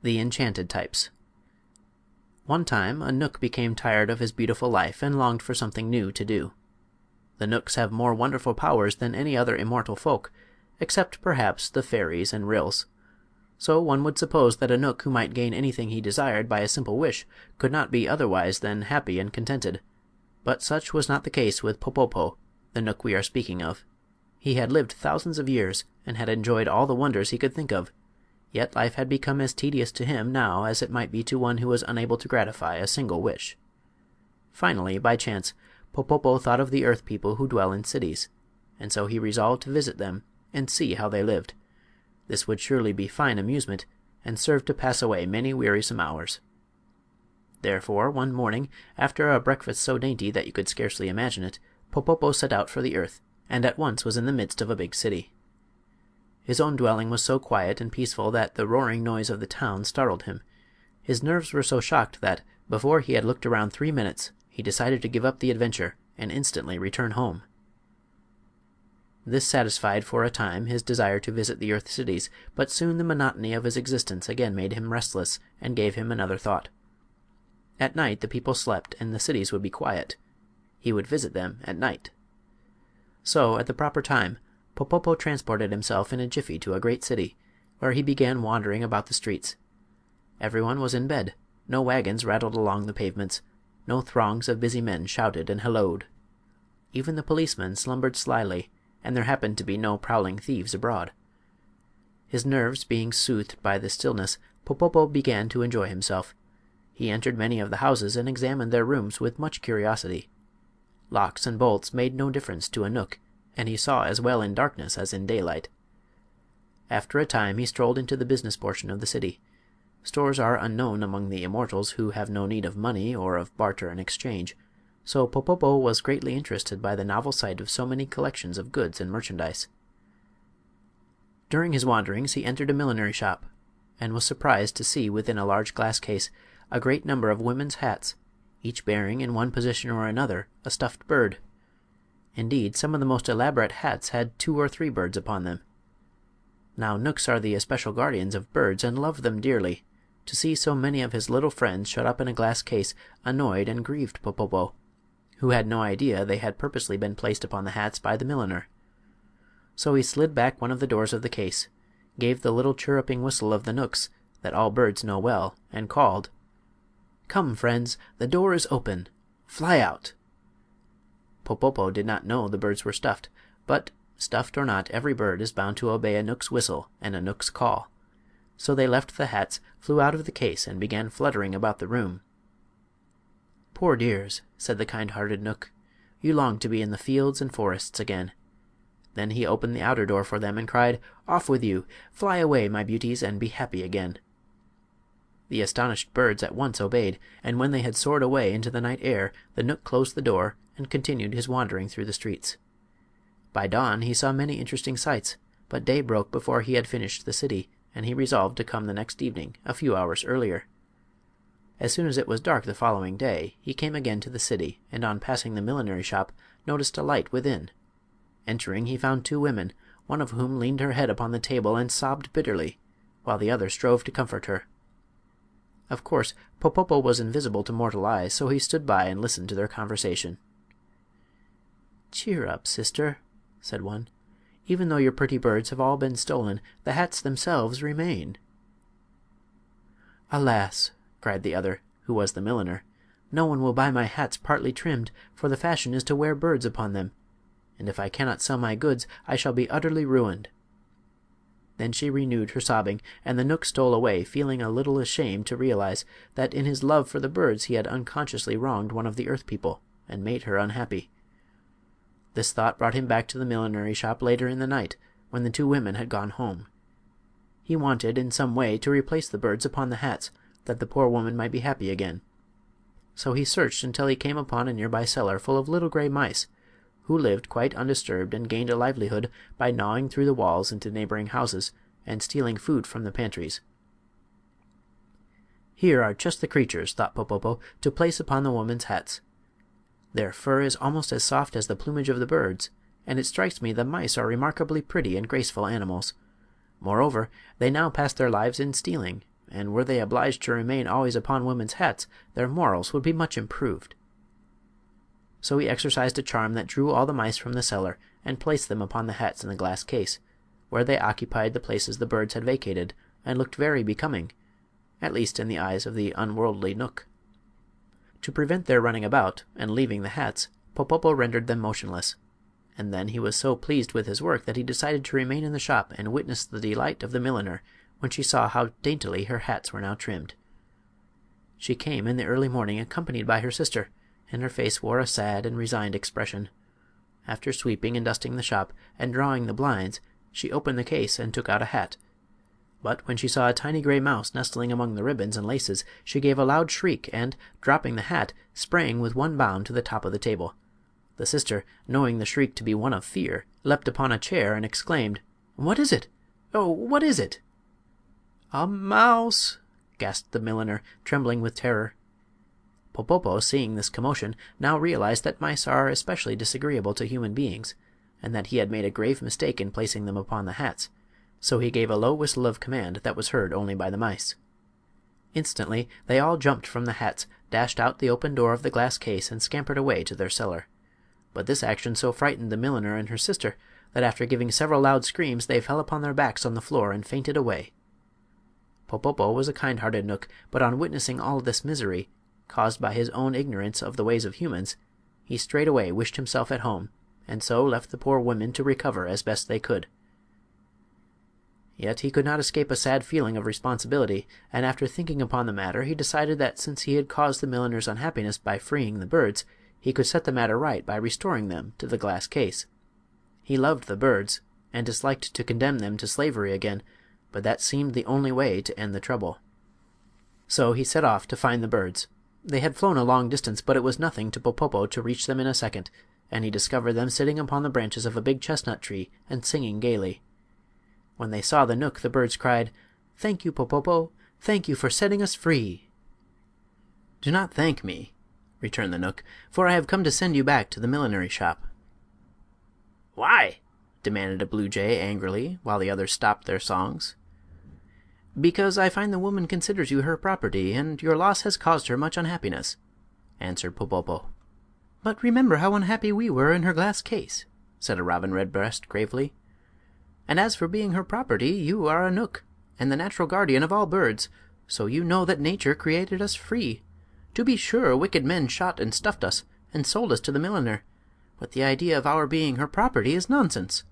The Enchanted Types. One time a knook became tired of his beautiful life and longed for something new to do. The knooks have more wonderful powers than any other immortal folk, except perhaps the fairies and ryls. So one would suppose that a knook who might gain anything he desired by a simple wish could not be otherwise than happy and contented. But such was not the case with Popopo, the knook we are speaking of. He had lived thousands of years and had enjoyed all the wonders he could think of. Yet life had become as tedious to him now as it might be to one who was unable to gratify a single wish. Finally, by chance, Popopo thought of the earth people who dwell in cities, and so he resolved to visit them and see how they lived. This would surely be fine amusement, and serve to pass away many wearisome hours. Therefore, one morning, after a breakfast so dainty that you could scarcely imagine it, Popopo set out for the earth, and at once was in the midst of a big city. His own dwelling was so quiet and peaceful that the roaring noise of the town startled him. His nerves were so shocked that, before he had looked around 3 minutes, he decided to give up the adventure and instantly return home. This satisfied for a time his desire to visit the earth cities, but soon the monotony of his existence again made him restless and gave him another thought. At night the people slept and the cities would be quiet. He would visit them at night. So, at the proper time, Popopo transported himself in a jiffy to a great city, where he began wandering about the streets. Everyone was in bed. No wagons rattled along the pavements. No throngs of busy men shouted and hallooed. Even the policemen slumbered slyly, and there happened to be no prowling thieves abroad. His nerves being soothed by the stillness, Popopo began to enjoy himself. He entered many of the houses and examined their rooms with much curiosity. Locks and bolts made no difference to a knook, and he saw as well in darkness as in daylight. After a time he strolled into the business portion of the city. Stores are unknown among the immortals, who have no need of money or of barter and exchange, so Popopo was greatly interested by the novel sight of so many collections of goods and merchandise. During his wanderings he entered a millinery shop, and was surprised to see within a large glass case a great number of women's hats, each bearing in one position or another a stuffed bird. Indeed, some of the most elaborate hats had 2 or 3 birds upon them. Now knooks are the especial guardians of birds and love them dearly. To see so many of his little friends shut up in a glass case annoyed and grieved Popopo, who had no idea they had purposely been placed upon the hats by the milliner. So he slid back one of the doors of the case, gave the little chirruping whistle of the knooks that all birds know well, and called, "Come, friends, the door is open. Fly out." Popopo did not know the birds were stuffed, but, stuffed or not, every bird is bound to obey a knook's whistle and a knook's call. So they left the hats, flew out of the case, and began fluttering about the room. "Poor dears," said the kind-hearted knook, "you long to be in the fields and forests again." Then he opened the outer door for them and cried, "Off with you! Fly away, my beauties, and be happy again." The astonished birds at once obeyed, and when they had soared away into the night air the knook closed the door and continued his wandering through the streets. By dawn he saw many interesting sights, but day broke before he had finished the city, and he resolved to come the next evening, a few hours earlier. As soon as it was dark the following day he came again to the city, and on passing the millinery shop noticed a light within. Entering, he found 2 women, one of whom leaned her head upon the table and sobbed bitterly, while the other strove to comfort her. Of course, Popopo was invisible to mortal eyes, so he stood by and listened to their conversation. "Cheer up, sister," said one. "Even though your pretty birds have all been stolen, the hats themselves remain." "Alas!" cried the other, who was the milliner, "no one will buy my hats partly trimmed, for the fashion is to wear birds upon them, and if I cannot sell my goods I shall be utterly ruined." Then she renewed her sobbing, and the knook stole away, feeling a little ashamed to realize that in his love for the birds he had unconsciously wronged one of the earth people and made her unhappy. This thought brought him back to the millinery shop later in the night, when the 2 women had gone home. He wanted, in some way, to replace the birds upon the hats, that the poor woman might be happy again. So he searched until he came upon a nearby cellar full of little gray mice, who lived quite undisturbed and gained a livelihood by gnawing through the walls into neighboring houses and stealing food from the pantries. "Here are just the creatures," thought Popopo, "to place upon the women's hats. Their fur is almost as soft as the plumage of the birds, and it strikes me the mice are remarkably pretty and graceful animals. Moreover, they now pass their lives in stealing, and were they obliged to remain always upon women's hats their morals would be much improved. So he exercised a charm that drew all the mice from the cellar and placed them upon the hats in the glass case, where they occupied the places the birds had vacated and looked very becoming, at least in the eyes of the unworldly Knook. To prevent their running about and leaving the hats, Popopo rendered them motionless, and then he was so pleased with his work that he decided to remain in the shop and witness the delight of the milliner when she saw how daintily her hats were now trimmed. She came in the early morning accompanied by her sister, and her face wore a sad and resigned expression. After sweeping and dusting the shop and drawing the blinds, she opened the case and took out a hat. But when she saw a tiny gray mouse nestling among the ribbons and laces, she gave a loud shriek and, dropping the hat, sprang with one bound to the top of the table. The sister, knowing the shriek to be one of fear, leapt upon a chair and exclaimed, "What is it? Oh, what is it?" "A mouse!" gasped the milliner, trembling with terror. Popopo, seeing this commotion, now realized that mice are especially disagreeable to human beings, and that he had made a grave mistake in placing them upon the hats, so he gave a low whistle of command that was heard only by the mice. Instantly they all jumped from the hats, dashed out the open door of the glass case, and scampered away to their cellar. But this action so frightened the milliner and her sister that after giving several loud screams they fell upon their backs on the floor and fainted away. Popopo was a kind-hearted Knook, but on witnessing all this misery, caused by his own ignorance of the ways of humans, he straightway wished himself at home, and so left the poor women to recover as best they could. Yet he could not escape a sad feeling of responsibility, and after thinking upon the matter he decided that since he had caused the milliner's unhappiness by freeing the birds, he could set the matter right by restoring them to the glass case. He loved the birds, and disliked to condemn them to slavery again, but that seemed the only way to end the trouble. So he set off to find the birds. They had flown a long distance, but it was nothing to Popopo to reach them in a second, and he discovered them sitting upon the branches of a big chestnut tree and singing gaily. When they saw the Knook, the birds cried, "Thank you, Popopo! Thank you for setting us free!" "Do not thank me," returned the Knook, "for I have come to send you back to the millinery shop." "Why?" demanded a blue jay angrily, while the others stopped their songs. "Because I find the woman considers you her property, and your loss has caused her much unhappiness," answered Popopo. "But remember how unhappy we were in her glass case," said a robin redbreast gravely. "And as for being her property, you are a Knook, and the natural guardian of all birds, so you know that nature created us free. To be sure, wicked men shot and stuffed us, and sold us to the milliner, but the idea of our being her property is nonsense."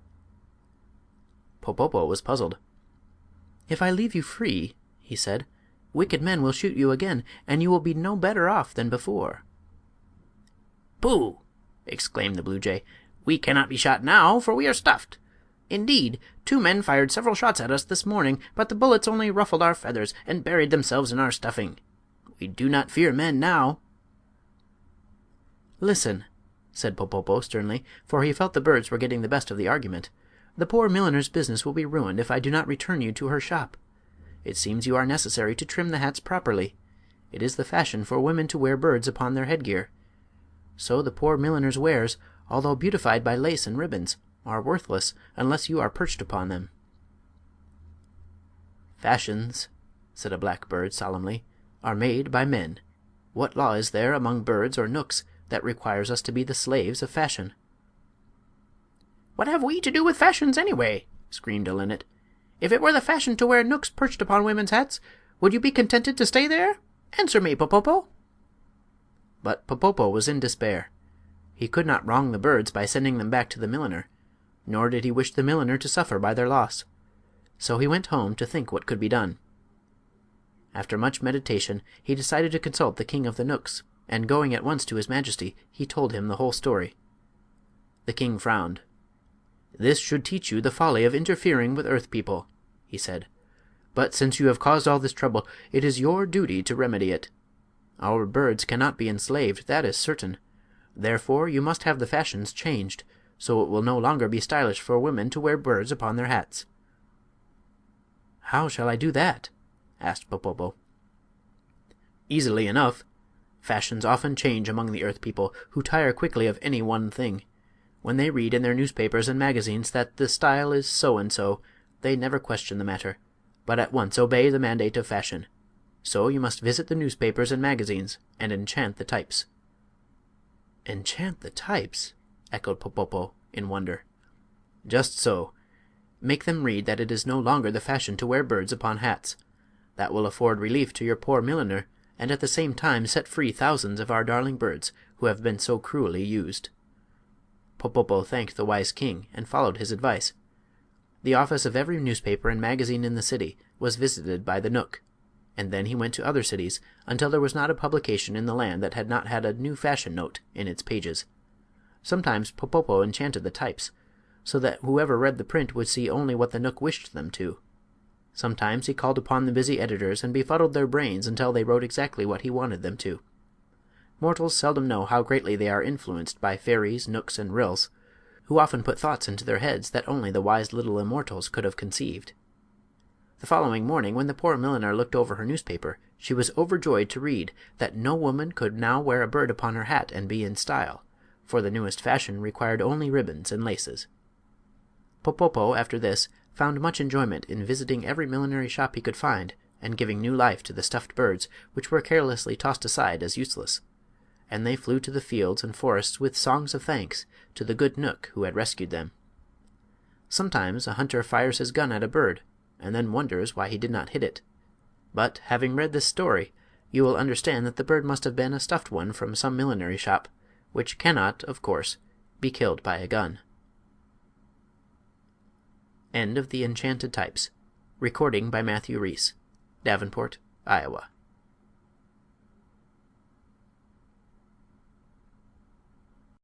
Popopo was puzzled. "If I leave you free," he said, "wicked men will shoot you again, and you will be no better off than before." "Pooh!" exclaimed the blue jay. "We cannot be shot now, for we are stuffed. Indeed, 2 men fired several shots at us this morning, but the bullets only ruffled our feathers and buried themselves in our stuffing. We do not fear men now." "Listen," said Popopo sternly, for he felt the birds were getting the best of the argument. "The poor milliner's business will be ruined if I do not return you to her shop. It seems you are necessary to trim the hats properly. It is the fashion for women to wear birds upon their headgear. So the poor milliner's wares, although beautified by lace and ribbons, are worthless unless you are perched upon them." "Fashions," said a black bird solemnly, "are made by men. What law is there among birds or Knooks that requires us to be the slaves of fashion?" "What have we to do with fashions, anyway?" screamed a linnet. "If it were the fashion to wear Knooks perched upon women's hats, would you be contented to stay there? Answer me, Popopo." But Popopo was in despair. He could not wrong the birds by sending them back to the milliner, nor did he wish the milliner to suffer by their loss. So he went home to think what could be done. After much meditation he decided to consult the king of the Knooks, and going at once to his majesty he told him the whole story. The king frowned. "This should teach you the folly of interfering with earth people," he said. "But since you have caused all this trouble, it is your duty to remedy it. Our birds cannot be enslaved, that is certain. Therefore you must have the fashions changed, so it will no longer be stylish for women to wear birds upon their hats." "How shall I do that?" asked Popopo. "Easily enough. Fashions often change among the earth people, who tire quickly of any one thing. When they read in their newspapers and magazines that the style is so and so, they never question the matter. but at once obey the mandate of fashion. So you must visit the newspapers and magazines and enchant the types." "Enchant the types?" echoed Popopo, in wonder. "Just so. Make them read that it is no longer the fashion to wear birds upon hats. That will afford relief to your poor milliner, and at the same time set free thousands of our darling birds who have been so cruelly used." Popopo thanked the wise king and followed his advice. The office of every newspaper and magazine in the city was visited by the knook, and then he went to other cities until there was not a publication in the land that had not had a new fashion note in its pages. Sometimes Popopo enchanted the types, so that whoever read the print would see only what the knook wished them to. Sometimes he called upon the busy editors and befuddled their brains until they wrote exactly what he wanted them to. Mortals seldom know how greatly they are influenced by fairies, knooks, and ryls, who often put thoughts into their heads that only the wise little immortals could have conceived. The following morning, when the poor milliner looked over her newspaper, she was overjoyed to read that no woman could now wear a bird upon her hat and be in style, for the newest fashion required only ribbons and laces. Popopo, after this, found much enjoyment in visiting every millinery shop he could find and giving new life to the stuffed birds which were carelessly tossed aside as useless, and they flew to the fields and forests with songs of thanks to the good knook who had rescued them. Sometimes a hunter fires his gun at a bird and then wonders why he did not hit it. But, having read this story, you will understand that the bird must have been a stuffed one from some millinery shop, which cannot, of course, be killed by a gun. End of the Enchanted Types. Recording by Matthew Reese, Davenport, Iowa.